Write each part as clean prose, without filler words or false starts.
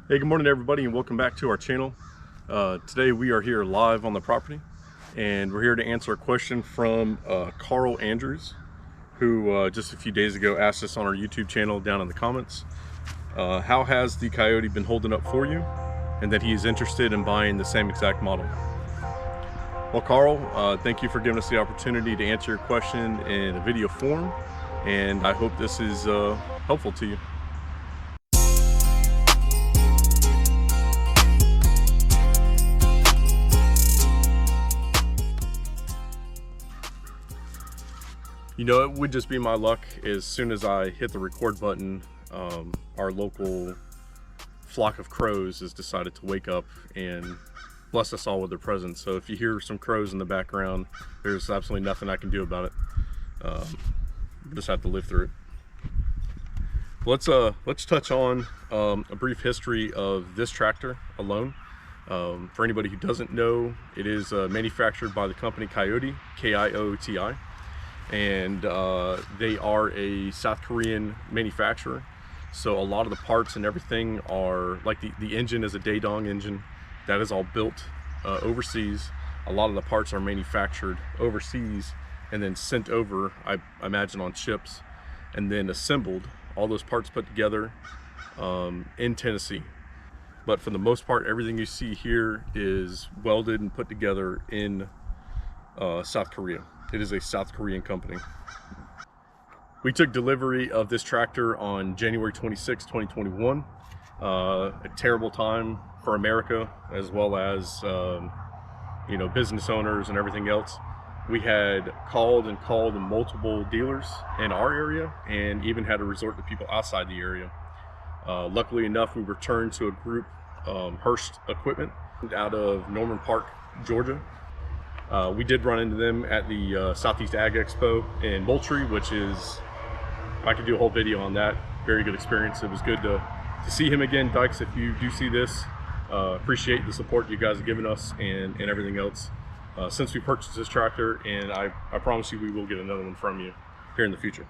Hey, good morning everybody and welcome back to our channel. Today we are here live on the property and we're here to answer a question from Carl Andrews, who just a few days ago asked us on our YouTube channel down in the comments, how has the Kioti been holding up for you, and that he is interested in buying the same exact model. Well, Carl, thank you for giving us the opportunity to answer your question in a video form, and I hope this is helpful to you. You know, it would just be my luck as soon as I hit the record button, our local flock of crows has decided to wake up and bless us all with their presence. So if you hear some crows in the background, there's absolutely nothing I can do about it. We'll just have to live through it. Let's touch on a brief history of this tractor alone. For anybody who doesn't know, it is manufactured by the company Kioti, K-I-O-T-I. And they are a South Korean manufacturer, so a lot of the parts and everything are like the engine is a Daedong engine that is all built overseas. A lot of the parts are manufactured overseas and then sent over, I imagine, on ships, and then assembled, all those parts put together in Tennessee. But for the most part, everything you see here is welded and put together in South Korea. It is a South Korean company. We took delivery of this tractor on January 26, 2021. A terrible time for America, as well as you know, business owners and everything else. We had called multiple dealers in our area, and even had to resort to people outside the area. Luckily enough, we returned to a group, Hurst Equipment, out of Norman Park, Georgia. We did run into them at the Southeast Ag Expo in Moultrie, which is, I could do a whole video on that. Very good experience. It was good to see him again. Dykes, if you do see this, appreciate the support you guys have given us and everything else since we purchased this tractor, and I promise you we will get another one from you here in the future.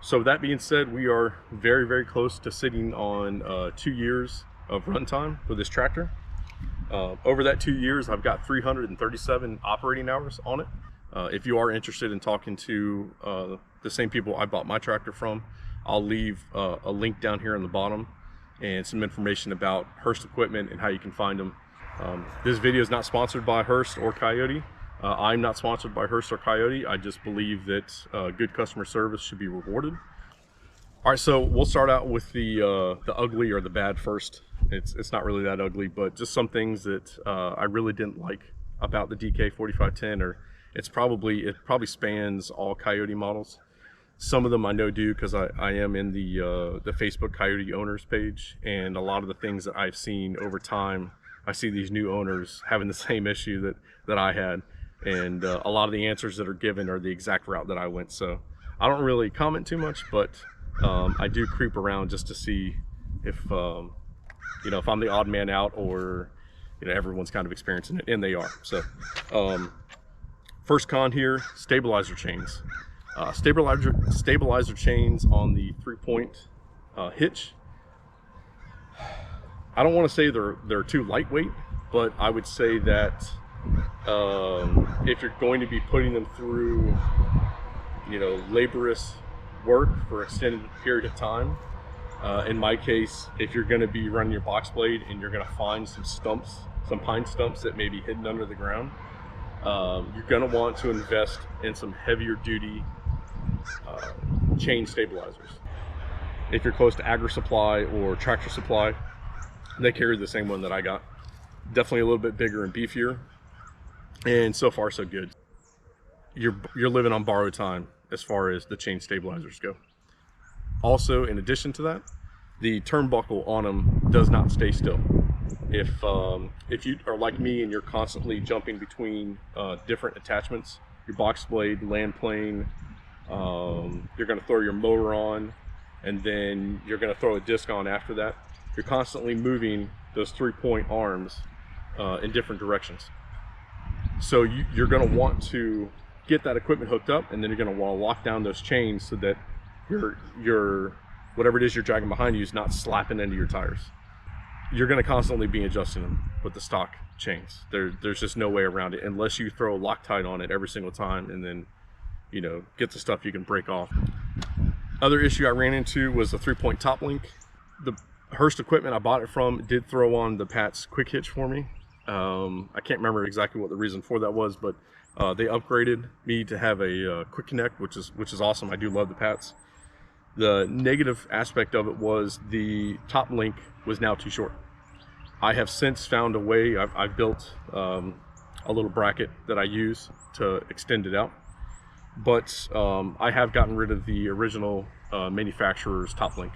So that being said, we are very, very close to sitting on 2 years of runtime for this tractor. Over that 2 years, I've got 337 operating hours on it. If you are interested in talking to the same people I bought my tractor from, I'll leave a link down here on the bottom and some information about Hurst Equipment and how you can find them. This video is not sponsored by Hurst or Kioti. I'm not sponsored by Hurst or Kioti. I just believe that good customer service should be rewarded. All right, so we'll start out with the ugly or the bad first. It's not really that ugly, but just some things that I really didn't like about the DK4510, or it probably spans all Kioti models. Some of them I know do, because I am in the Facebook Kioti owners page, and a lot of the things that I've seen over time, I see these new owners having the same issue that I had, and a lot of the answers that are given are the exact route that I went. So I don't really comment too much, but I do creep around just to see if you know, if I'm the odd man out, or you know, everyone's kind of experiencing it, and they are. So first con here, stabilizer chains. Stabilizer chains on the 3-point hitch. I don't want to say they're too lightweight, but I would say that if you're going to be putting them through, you know, laborious work for an extended period of time, in my case, if you're going to be running your box blade and you're going to find some stumps, some pine stumps that may be hidden under the ground, you're going to want to invest in some heavier duty chain stabilizers. If you're close to Agri Supply or Tractor Supply, they carry the same one that I got. Definitely a little bit bigger and beefier, and so far so good. You're living on borrowed time as far as the chain stabilizers go. Also, in addition to that, the turnbuckle on them does not stay still. If you are like me and you're constantly jumping between different attachments, your box blade, land plane, you're going to throw your mower on, and then you're going to throw a disc on after that. You're constantly moving those 3-point arms in different directions. So you're going to want to get that equipment hooked up, and then you're going to want to lock down those chains so that your whatever it is you're dragging behind you is not slapping into your tires. you're going to constantly be adjusting them with the stock chains. There's just no way around it unless you throw Loctite on it every single time and then, you know, get the stuff you can break off. Other issue I ran into was the 3-point top link. The Hurst equipment I bought it from did throw on the Pat's quick hitch for me. I can't remember exactly what the reason for that was, but they upgraded me to have a quick connect, which is awesome. I do love the Pats. The negative aspect of it was the top link was now too short. I have since found a way. I've built a little bracket that I use to extend it out, but I have gotten rid of the original manufacturer's top link.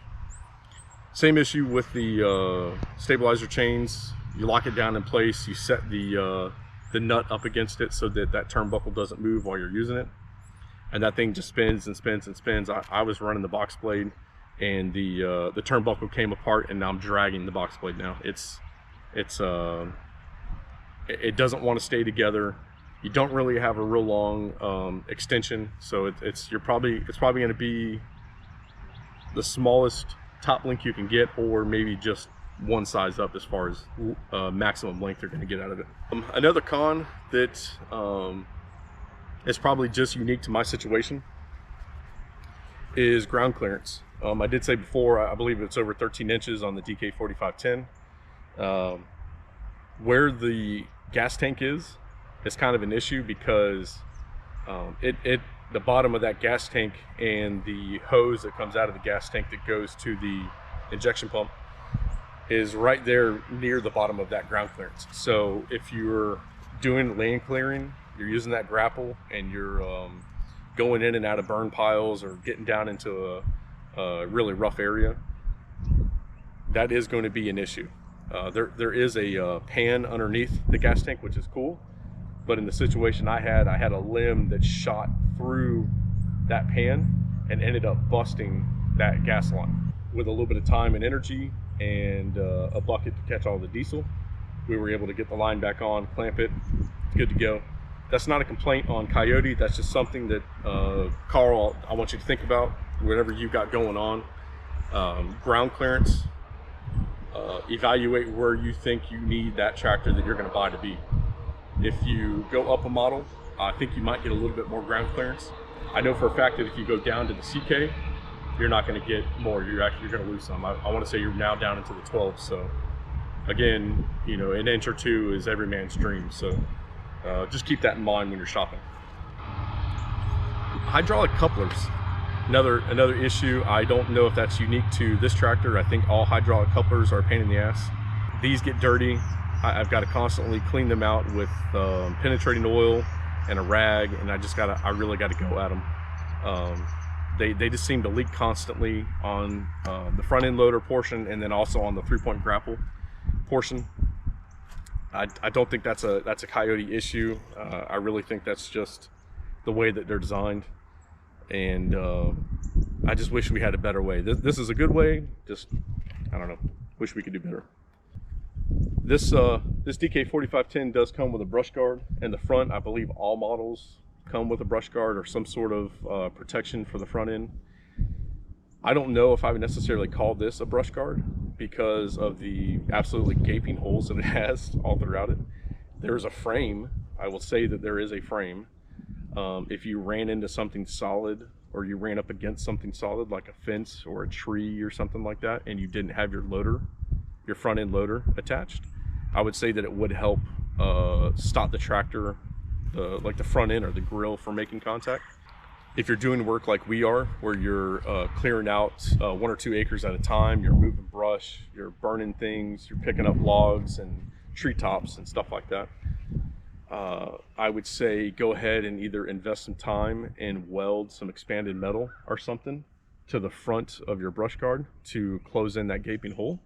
Same issue with the stabilizer chains. You lock it down in place, you set the nut up against it so that that turnbuckle doesn't move while you're using it, and that thing just spins and spins and spins. I was running the box blade and the turnbuckle came apart, and now I'm dragging the box blade now. It doesn't want to stay together. You don't really have a real long extension, so it's probably going to be the smallest top link you can get, or maybe just one size up as far as maximum length you're going to get out of it. Another con that is probably just unique to my situation is ground clearance. I did say before, I believe it's over 13 inches on the DK4510. Where the gas tank is kind of an issue, because the bottom of that gas tank and the hose that comes out of the gas tank that goes to the injection pump is right there near the bottom of that ground clearance. So if you're doing land clearing, you're using that grapple and you're going in and out of burn piles or getting down into a really rough area, that is going to be an issue. There is a pan underneath the gas tank, which is cool, but in the situation I had a limb that shot through that pan and ended up busting that gas line. With a little bit of time and energy and a bucket to catch all the diesel, we were able to get the line back on, clamp it, good to go. That's not a complaint on Kioti. That's just something that Carl, I want you to think about whatever you got going on. Ground clearance, evaluate where you think you need that tractor that you're going to buy to be. If you go up a model, I think you might get a little bit more ground clearance. I know for a fact that if you go down to the CK, you're not going to get more. You're going to lose some. I want to say you're now down into the 12. So again, you know, an inch or two is every man's dream. So just keep that in mind when you're shopping. Hydraulic couplers, another issue. I don't know if that's unique to this tractor. I think all hydraulic couplers are a pain in the ass. These get dirty. I've got to constantly clean them out with penetrating oil and a rag, and I really got to go at them. They just seem to leak constantly on the front end loader portion, and then also on the 3-point grapple portion. I don't think that's a Kioti issue. I really think that's just the way that they're designed, and I just wish we had a better way. This is a good way, just, I don't know, wish we could do better. This DK4510 does come with a brush guard in the front. I believe all models come with a brush guard or some sort of protection for the front end. I don't know if I would necessarily call this a brush guard because of the absolutely gaping holes that it has all throughout it. There's a frame. I will say that there is a frame. If you ran into something solid, or you ran up against something solid like a fence or a tree or something like that, and you didn't have your front end loader attached, I would say that it would help stop the tractor, like the front end or the grill, from making contact. If you're doing work like we are, where you're clearing out 1 or 2 acres at a time, you're moving brush, you're burning things, you're picking up logs and treetops and stuff like that, I would say go ahead and either invest some time and weld some expanded metal or something to the front of your brush guard to close in that gaping hole,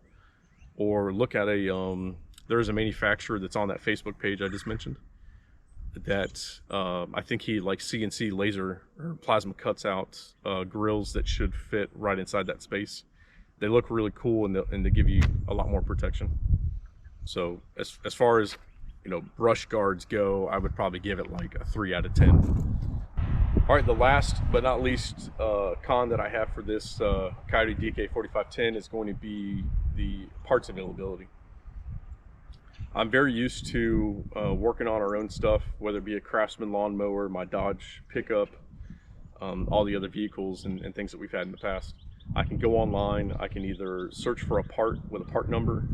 or look at there's a manufacturer that's on that Facebook page I just mentioned that I think he like CNC laser or plasma cuts out grills that should fit right inside that space. They look really cool, and they give you a lot more protection. So as far as, you know, brush guards go, I would probably give it like a 3 out of 10. All right, the last but not least con that I have for this Kioti DK4510 is going to be the parts availability. I'm very used to working on our own stuff, whether it be a Craftsman lawnmower, my Dodge pickup, all the other vehicles and things that we've had in the past. I can go online, I can either search for a part with a part number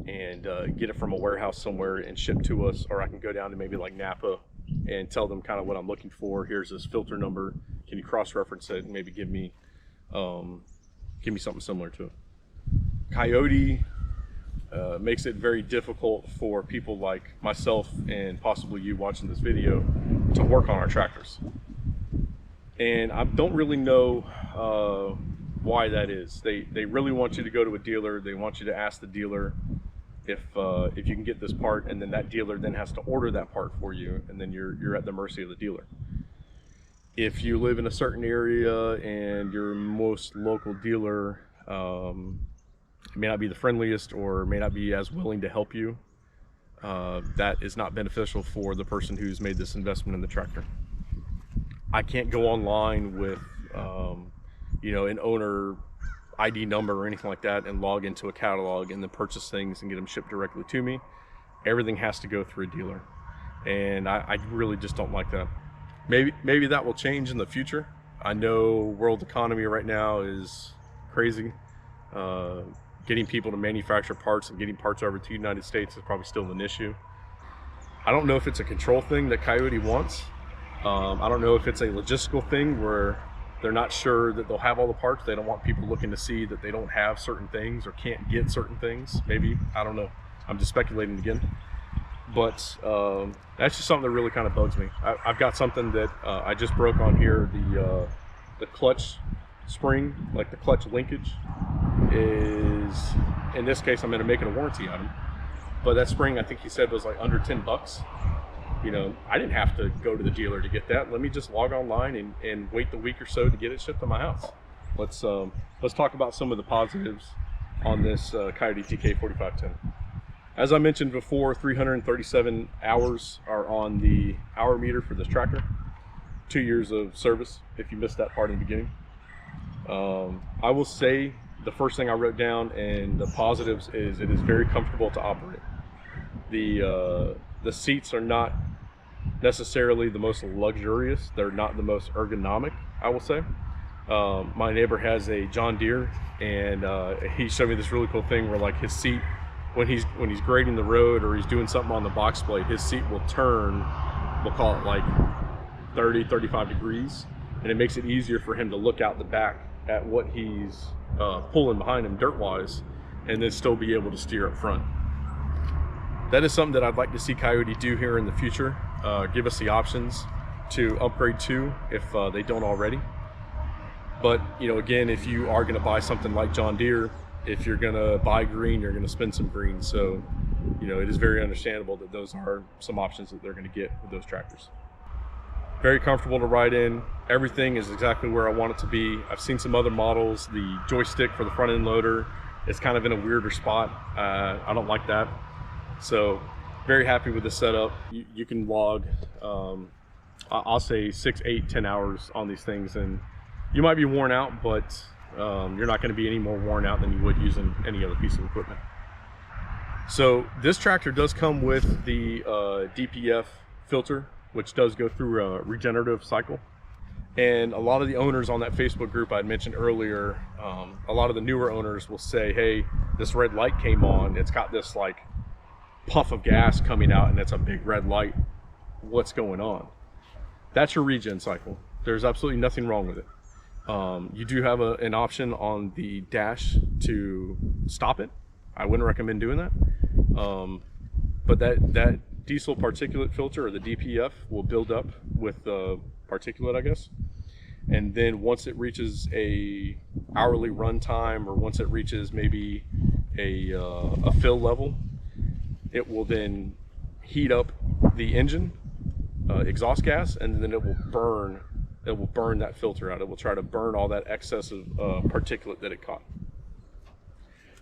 and get it from a warehouse somewhere and ship to us, or I can go down to maybe like Napa and tell them kind of what I'm looking for. Here's this filter number, can you cross-reference it and maybe give me something similar to it. Kioti makes it very difficult for people like myself and possibly you watching this video to work on our tractors. And I don't really know why that is. They really want you to go to a dealer. They want you to ask the dealer if you can get this part, and then that dealer then has to order that part for you, and then you're at the mercy of the dealer. If you live in a certain area and your most local dealer may not be the friendliest or may not be as willing to help you, that is not beneficial for the person who's made this investment in the tractor. I can't go online with an owner ID number or anything like that and log into a catalog and then purchase things and get them shipped directly to me. Everything has to go through a dealer, and I really just don't like that. Maybe that will change in the future. I know world economy right now is crazy. Getting people to manufacture parts and getting parts over to the United States is probably still an issue. I don't know if it's a control thing that Kioti wants. I don't know if it's a logistical thing where they're not sure that they'll have all the parts. They don't want people looking to see that they don't have certain things or can't get certain things. Maybe, I don't know. I'm just speculating again. But that's just something that really kind of bugs me. I've got something that I just broke on here. The clutch spring, like the clutch linkage, is, in this case, I'm going to make it a warranty item. But that spring, I think he said, was like under 10 bucks. I didn't have to go to the dealer to get that. Let me just log online and wait the week or so to get it shipped to my house. Let's talk about some of the positives on this Kioti DK4510. As I mentioned before, 337 hours are on the hour meter for this tractor. 2 years of service, if you missed that part in the beginning. I will say the first thing I wrote down and the positives is it is very comfortable to operate. The seats are not necessarily the most luxurious. They're not the most ergonomic, I will say. My neighbor has a John Deere, and he showed me this really cool thing where, like, his seat, when he's grading the road or he's doing something on the box plate, his seat will turn, we'll call it like 30-35 degrees, and it makes it easier for him to look out the back at what he's pulling behind him dirt wise, and then still be able to steer up front. That is something that I'd like to see Kioti do here in the future. Give us the options to upgrade to if they don't already. But again, if you are going to buy something like John Deere, if you're going to buy green, you're going to spend some green. So it is very understandable that those are some options that they're going to get with those tractors. Very comfortable to ride in. Everything is exactly where I want it to be. I've seen some other models. The joystick for the front end loader is kind of in a weirder spot. I don't like that. So very happy with the setup. You can log, I'll say 6, 8, 10 hours on these things, and you might be worn out, but you're not going to be any more worn out than you would using any other piece of equipment. So this tractor does come with the DPF filter, which does go through a regenerative cycle. And a lot of the owners on that Facebook group I had mentioned earlier, a lot of the newer owners will say, hey, this red light came on, it's got this like puff of gas coming out and it's a big red light. What's going on? That's your regen cycle. There's absolutely nothing wrong with it. You do have an option on the dash to stop it. I wouldn't recommend doing that. But that diesel particulate filter, or the DPF, will build up with the particulate, I guess. And then once it reaches a hourly run time, or once it reaches maybe a fill level, it will then heat up the engine exhaust gas, and then it will burn that filter out. It will try to burn all that excess of particulate that it caught.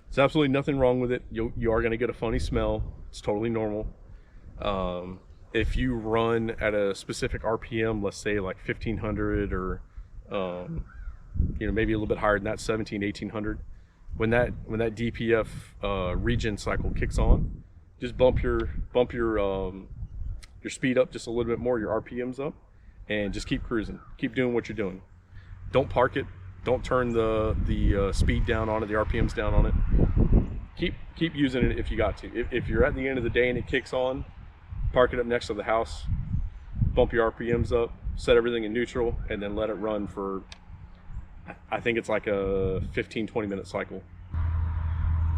There's absolutely nothing wrong with it. You are going to get a funny smell. It's totally normal. If you run at a specific RPM, let's say like 1500 or maybe a little bit higher than that, 1700, 1800, when that DPF regen cycle kicks on, just bump your speed up just a little bit more, your RPMs up, and just keep cruising. Keep doing what you're doing. Don't park it. Don't turn the speed down on it, the RPMs down on it. Keep using it if you got to. If you're at the end of the day and it kicks on, park it up next to the house, bump your RPMs up, set everything in neutral, and then let it run for, I think it's like a 15-20 minute cycle.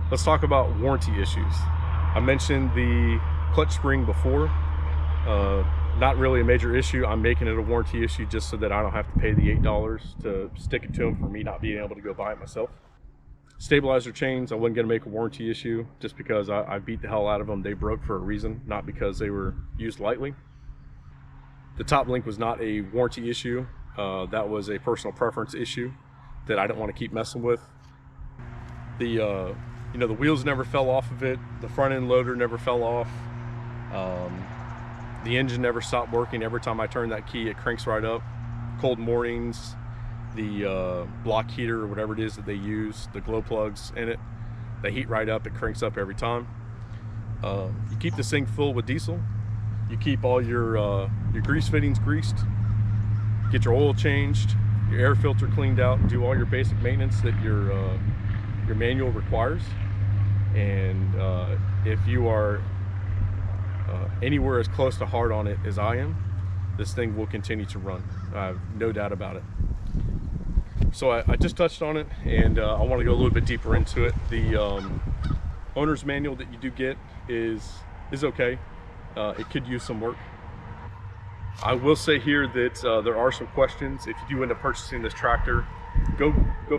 Let's talk about warranty issues. I mentioned the clutch spring before. Not really a major issue. I'm making it a warranty issue just so that I don't have to pay the $8 to stick it to them for me not being able to go buy it myself. Stabilizer chains, I wasn't going to make a warranty issue just because I beat the hell out of them. They broke for a reason, not because they were used lightly. The top link was not a warranty issue. That was a personal preference issue that I didn't want to keep messing with. The wheels never fell off of it. The front end loader never fell off. The engine never stopped working. Every time I turn that key, it cranks right up. Cold mornings, the block heater or whatever it is that they use, the glow plugs in it, they heat right up. It cranks up every time. You keep this thing full with diesel. You keep all your grease fittings greased. Get your oil changed, your air filter cleaned out, do all your basic maintenance that your manual requires. And if you are anywhere as close to hard on it as I am, this thing will continue to run. I have no doubt about it. So I just touched on it, and I want to go a little bit deeper into it. The owner's manual that you do get is okay. It could use some work. I will say here that there are some questions. If you do end up purchasing this tractor, go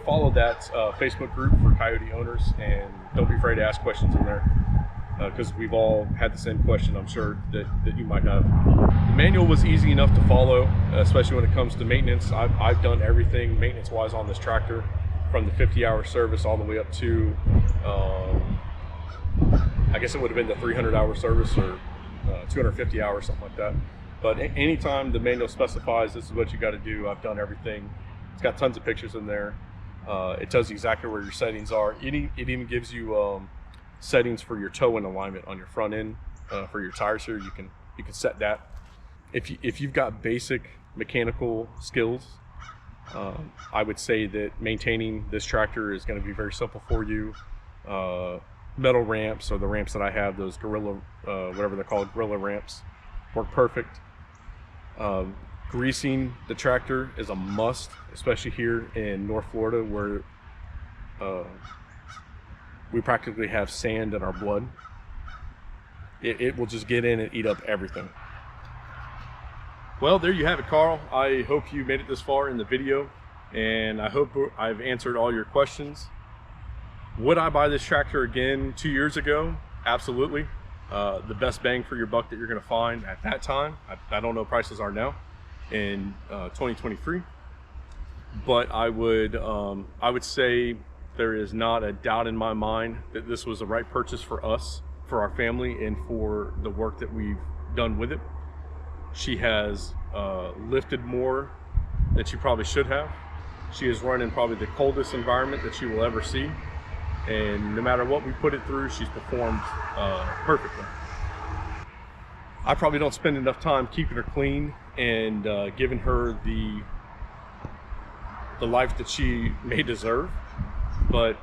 follow that Facebook group for Kioti owners, and don't be afraid to ask questions in there, because we've all had the same question, I'm sure, that you might have. The manual was easy enough to follow, especially when it comes to maintenance. I've done everything maintenance-wise on this tractor, from the 50-hour service all the way up to, I guess it would have been the 300-hour service or 250 hours, something like that. But anytime the manual specifies this is what you got to do, I've done everything. It's got tons of pictures in there. It tells you exactly where your settings are. It even gives you settings for your toe in alignment on your front end for your tires here. You can set that. If you've got basic mechanical skills, I would say that maintaining this tractor is going to be very simple for you. Metal ramps, or the ramps that I have, those Gorilla, whatever they're called, Gorilla ramps, work perfect. Greasing the tractor is a must, especially here in North Florida, where we practically have sand in our blood. It will just get in and eat up everything. Well, there you have it, Carl. I hope you made it this far in the video, and I hope I've answered all your questions. Would I buy this tractor again 2 years ago? Absolutely. The best bang for your buck that you're going to find at that time. I don't know what prices are now in 2023, but I would say there is not a doubt in my mind that this was the right purchase for us, for our family, and for the work that we've done with it. She has lifted more than she probably should have. She is running probably the coldest environment that she will ever see, and no matter what we put it through, she's performed perfectly. I probably don't spend enough time keeping her clean and giving her the life that she may deserve, but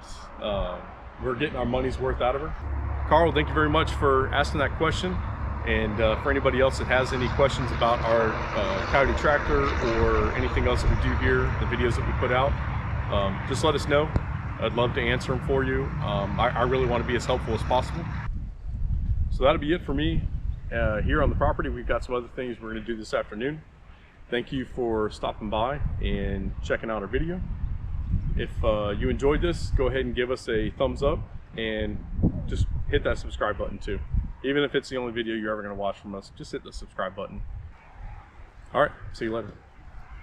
we're getting our money's worth out of her. Carl, thank you very much for asking that question. And for anybody else that has any questions about our Kioti tractor or anything else that we do here, the videos that we put out, just let us know. I'd love to answer them for you. I really want to be as helpful as possible. So that'll be it for me here on the property. We've got some other things we're going to do this afternoon. Thank you for stopping by and checking out our video. If you enjoyed this, go ahead and give us a thumbs up, and just hit that subscribe button too. Even if it's the only video you're ever going to watch from us, just hit the subscribe button. All right, see you later.